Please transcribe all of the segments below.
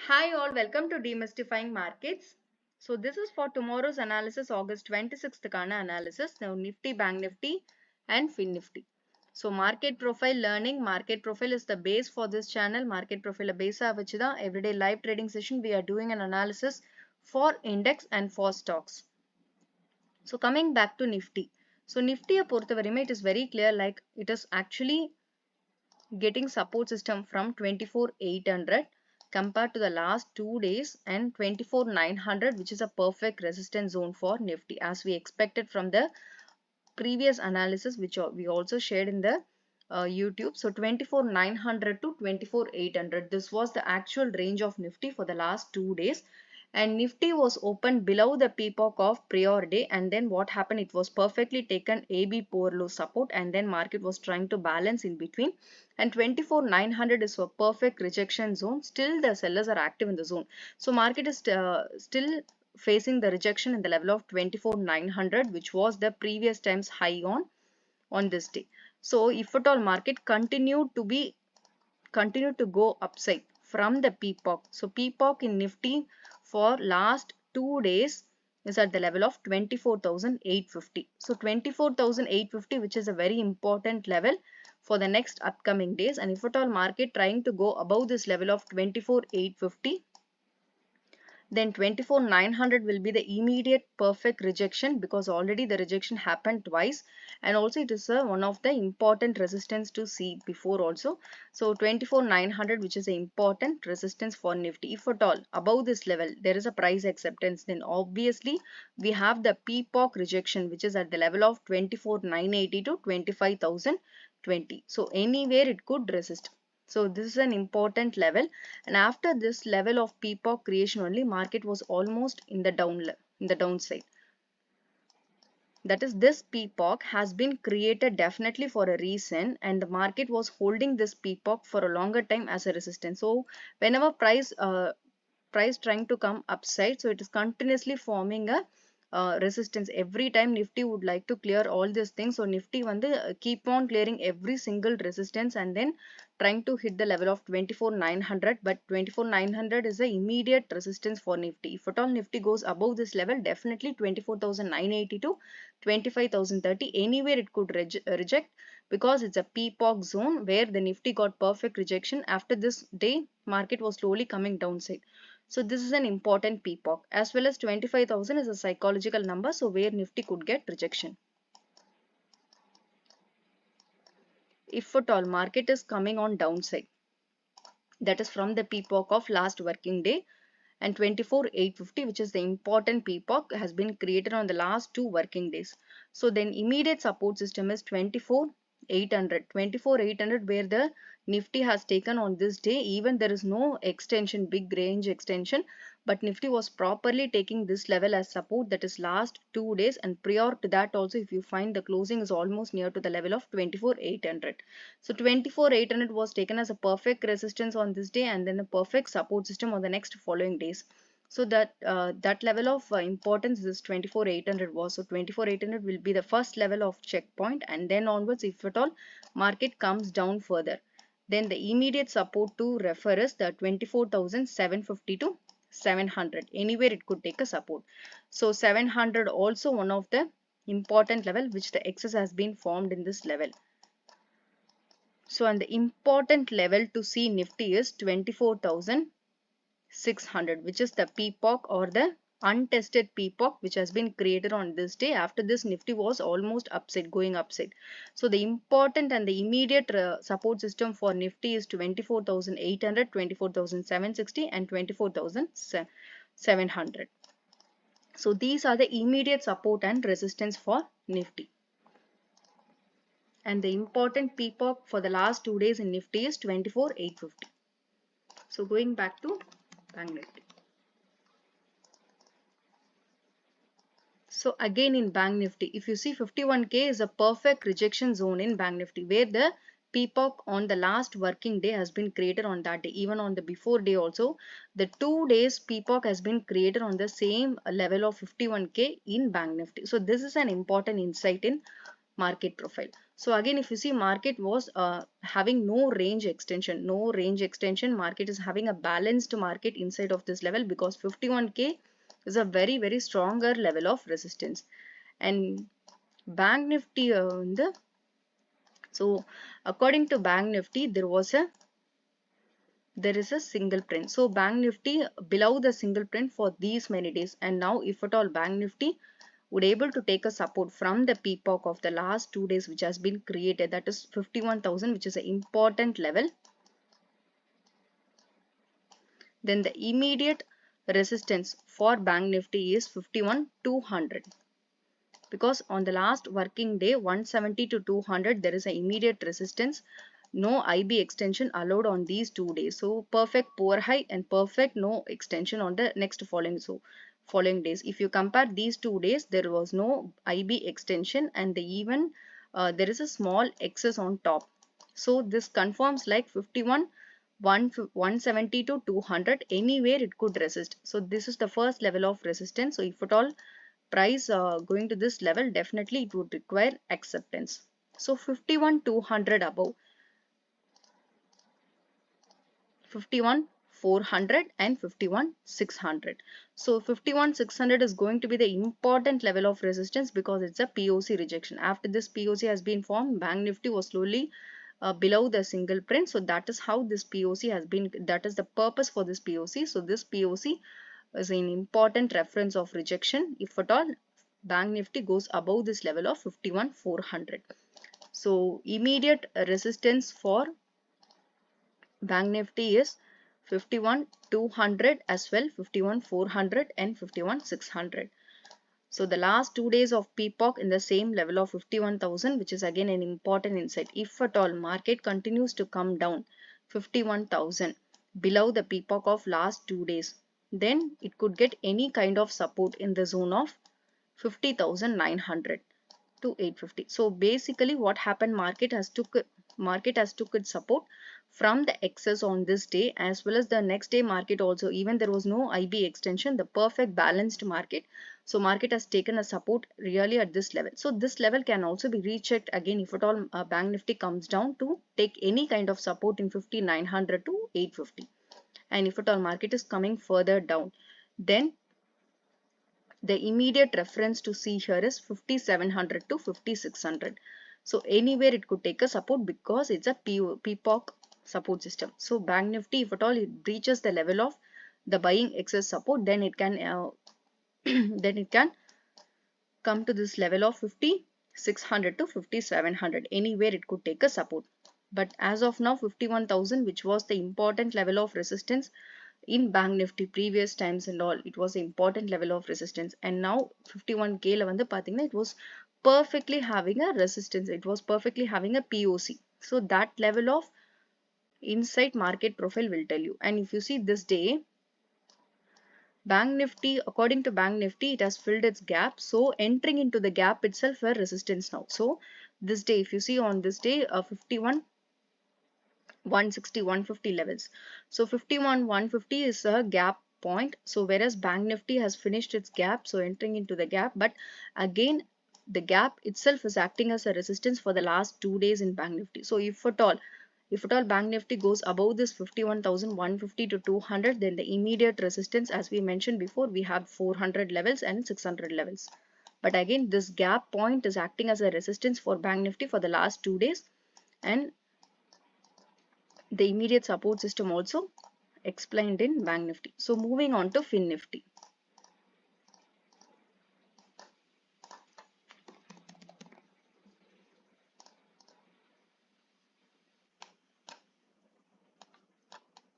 Hi all, welcome to Demystifying Markets. So this is for tomorrow's analysis, August 26th kana analysis. Now Nifty, Bank Nifty and FINNIFTY. So market profile learning, market profile is the base for this channel. Market profile base vachida everyday live trading session we are doing an analysis for index and for stocks. So coming back to Nifty. So Nifty it is very clear, like it is actually getting support system from 24,800 compared to the last 2 days and 24,900, which is a perfect resistance zone for Nifty as we expected from the previous analysis which we also shared in the YouTube. So 24,900 to 24,800, this was the actual range of Nifty for the last 2 days, and Nifty was opened below the PPOC of prior day, and then what happened, it was perfectly taken AB poor low support, and then market was trying to balance in between, and 24,900 is a perfect rejection zone. Still the sellers are active in the zone, so market is still facing the rejection in the level of 24,900, which was the previous time's high on this day. So if at all market continued to go upside from the PPOC. So PPOC in Nifty for last 2 days is at the level of 24,850. So 24,850, which is a very important level for the next upcoming days. And if at all market trying to go above this level of 24,850, then 24,900 will be the immediate perfect rejection, because already the rejection happened twice, and also it is one of the important resistance to see before also. So 24,900, which is an important resistance for Nifty. If at all above this level there is a price acceptance, then obviously we have the PPOC rejection, which is at the level of 24,980 to 25,020. So anywhere it could resist. So this is an important level, and after this level of PPOC creation only, market was almost in the downside. That is, this PPOC has been created definitely for a reason, and the market was holding this PPOC for a longer time as a resistance. So whenever price trying to come upside, so it is continuously forming a resistance. Every time Nifty would like to clear all these things, so Nifty keep on clearing every single resistance and then trying to hit the level of 24,900, but 24,900 is the immediate resistance for Nifty. If at all Nifty goes above this level, definitely 24,980 to 25,030, anywhere it could reject, because it's a PPOC zone where the Nifty got perfect rejection. After this day, market was slowly coming downside. So this is an important PPOC, as well as 25,000 is a psychological number, so where Nifty could get rejection. If at all market is coming on downside, that is from the PPOC of last working day, and 24,850, which is the important PPOC, has been created on the last 2 working days. So then immediate support system is 24,800, where the Nifty has taken on this day. Even there is no extension, big range extension, but Nifty was properly taking this level as support, that is last 2 days, and prior to that also, if you find, the closing is almost near to the level of 24,800. So 24,800 was taken as a perfect resistance on this day, and then a perfect support system on the next following days. So that level of importance is 24,800 was. So 24,800 will be the first level of checkpoint, and then onwards, if at all market comes down further, then the immediate support to refer is the 24,750 to 700. Anywhere it could take a support. So 700 also one of the important level, which the excess has been formed in this level. So and the important level to see Nifty is 24,600, which is the PPOC or the untested PPOC, which has been created on this day. After this, Nifty was almost upside, going upside. So the important and the immediate support system for Nifty is 24,800, 24,760 and 24,700. So these are the immediate support and resistance for Nifty. And the important PPOC for the last 2 days in Nifty is 24,850. So going back to Bank Nifty. So again in Bank Nifty, if you see 51K is a perfect rejection zone in Bank Nifty, where the PPOC on the last working day has been created on that day. Even on the before day also, the 2 days PPOC has been created on the same level of 51K in Bank Nifty. So this is an important insight in market profile. So again, if you see, market was having no range extension, market is having a balanced market inside of this level, because 51k is a very, very stronger level of resistance. And Bank Nifty so according to Bank Nifty, there is a single print. So Bank Nifty below the single print for these many days, and now if at all Bank Nifty would able to take a support from the PPOC of the last 2 days which has been created, that is 51,000, which is an important level, then the immediate resistance for Bank Nifty is 51,200. Because on the last working day 170 to 200 there is an immediate resistance. No IB extension allowed on these 2 days. So perfect poor high and perfect no extension on the next following days. If you compare these 2 days, there was no IB extension, and even there is a small excess on top. So this confirms like 170 to 200, anywhere it could resist. So this is the first level of resistance. So if at all price going to this level, definitely it would require acceptance. So 51,200 above, 51,400 and 51,600. So 51,600 is going to be the important level of resistance, because it's a POC rejection. After this POC has been formed, Bank Nifty was slowly below the single print. So that is how this POC has been, that is the purpose for this POC. So this POC is an important reference of rejection if at all Bank Nifty goes above this level of 51,400. So immediate resistance for Bank Nifty is 51,200 as well, 51,400 and 51,600. So the last 2 days of PPOC in the same level of 51,000, which is again an important insight. If at all market continues to come down 51,000 below the PPOC of last 2 days, then it could get any kind of support in the zone of 50,900 to 850. So basically what happened, market has took its support from the excess on this day, as well as the next day market also. Even there was no IB extension, the perfect balanced market. So market has taken a support really at this level. So this level can also be rechecked again if at all Bank Nifty comes down to take any kind of support in 50,900 to 850. And if at all market is coming further down, then the immediate reference to see here is 5700 to 5600. So anywhere it could take a support, because it's a PPOC support system. So Bank Nifty, if at all it breaches the level of the buying excess support, then it can come to this level of 5600 to 5700. Anywhere it could take a support. But as of now 51,000, which was the important level of resistance in Bank Nifty previous times and all, it was an important level of resistance. And now 51k la வந்து பாத்தீங்கன்னா, it was perfectly having a resistance, it was perfectly having a POC. So that level of insight market profile will tell you. And if you see this day, Bank Nifty, according to Bank Nifty, it has filled its gap. So entering into the gap itself were resistance now. So this day, if you see on this day, 51 160 150 levels. So 51 150 is a gap point. So whereas Bank Nifty has finished its gap, so entering into the gap, but again the gap itself is acting as a resistance for the last 2 days in Bank Nifty. So if at all Bank Nifty goes above this 51,150 to 200, then the immediate resistance, as we mentioned before, we have 400 levels and 600 levels. But again, this gap point is acting as a resistance for Bank Nifty for the last 2 days, and the immediate support system also explained in Bank Nifty. So moving on to FINNIFTY.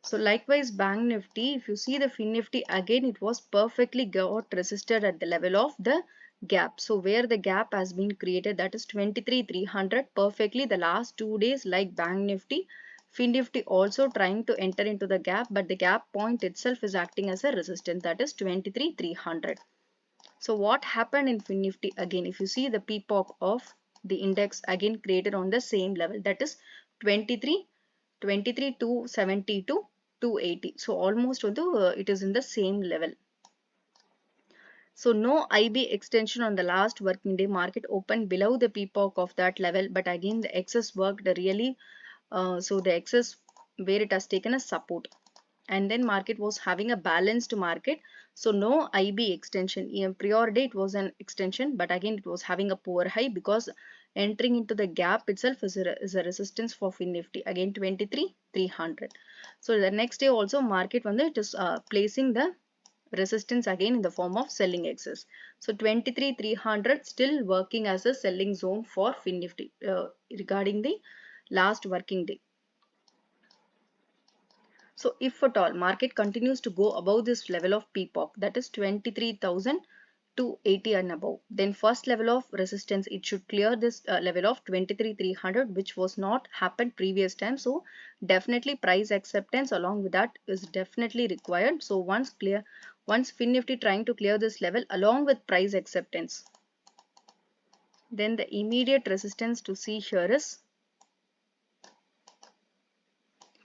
So likewise Bank Nifty, if you see the FINNIFTY, again it was perfectly got resisted at the level of the gap. So where the gap has been created, that is 23,300, perfectly the last 2 days, like Bank Nifty, FINNIFTY also trying to enter into the gap, but the gap point itself is acting as a resistance, that is 23,300. So what happened in FINNIFTY again, if you see the PPOC of the index again created on the same level, that is 23,270 to 280. So almost it is in the same level. So no IB extension on the last working day. Market opened below the PPOC of that level, but again the excess worked really. So the excess where it has taken a support, and then market was having a balanced market. So no IB extension. In prior day it was an extension, but again it was having a poor high because entering into the gap itself is a resistance for FINNIFTY. Again 23,300. So the next day also market it is placing the resistance again in the form of selling excess. So 23,300 still working as a selling zone for FINNIFTY regarding the last working day. So if at all market continues to go above this level of PPOC, that is 23,280 and above, then first level of resistance, it should clear this level of 23,300, which was not happened previous time. So definitely price acceptance along with that is definitely required. So once FINNIFTY trying to clear this level along with price acceptance, then the immediate resistance to see here is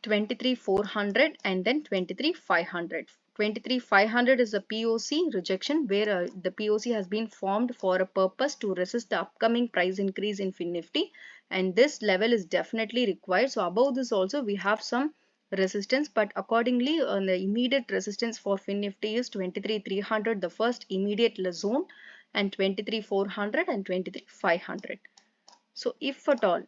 23,400 and then 23,500. 23,500 is a POC rejection where the POC has been formed for a purpose to resist the upcoming price increase in FINNIFTY, and this level is definitely required. So above this also we have some resistance, but accordingly the immediate resistance for FINNIFTY is 23,300, the first immediate zone, and 23,400 and 23,500. So if at all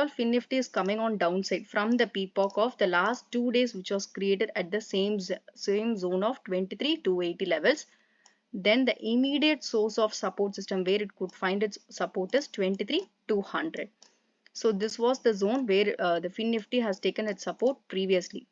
FINNIFTY is coming on downside from the PPOC of the last 2 days, which was created at the same zone of 23,280 levels, then the immediate source of support system where it could find its support is 23,200. So this was the zone where the FINNIFTY has taken its support previously.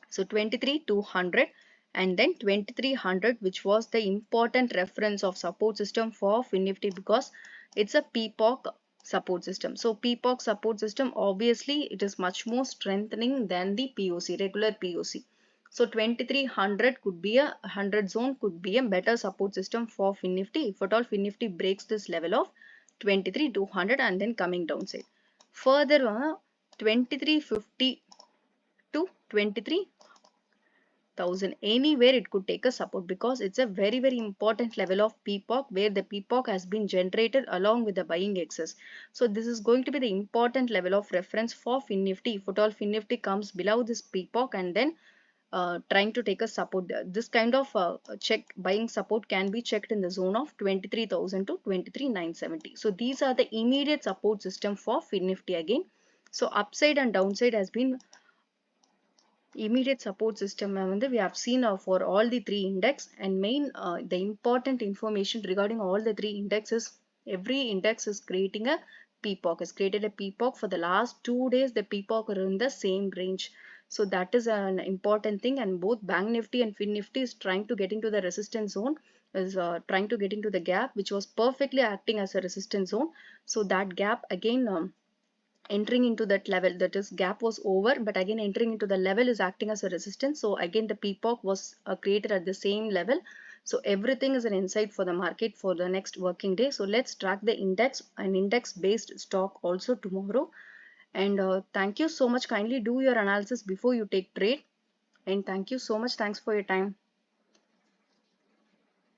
So 23,200 and then 2300, which was the important reference of support system for FINNIFTY because it's a PPOC support system. So PPOC support system, obviously it is much more strengthening than the POC, regular POC. So 2300 could be a 100 zone, could be a better support system for FINNIFTY if at all FINNIFTY breaks this level of 23,200 and then coming downside. Further 2350 to 23,000, anywhere it could take a support because it's a very important level of PPOC where the PPOC has been generated along with the buying excess. So this is going to be the important level of reference for FINNIFTY if at all FINNIFTY comes below this PPOC and then trying to take a support. This kind of buying support can be checked in the zone of 23,000 to 23,970. So these are the immediate support system for FINNIFTY again. So upside and downside has been immediate support system we have seen for all the three index, and main the important information regarding all the three indexes, every index is creating a PPOC, has created a PPOC for the last 2 days. The PPOC are in the same range, so that is an important thing, and both BANKNIFTY and FINNIFTY is trying to get into the resistance zone, is trying to get into the gap which was perfectly acting as a resistance zone. So that gap again entering into that level, that is gap was over, but again entering into the level is acting as a resistance. So again the PPOC was created at the same level. So everything is an insight for the market for the next working day. So let's track the index and index based stock also tomorrow. And thank you so much. Kindly do your analysis before you take trade, and thank you so much. Thanks for your time.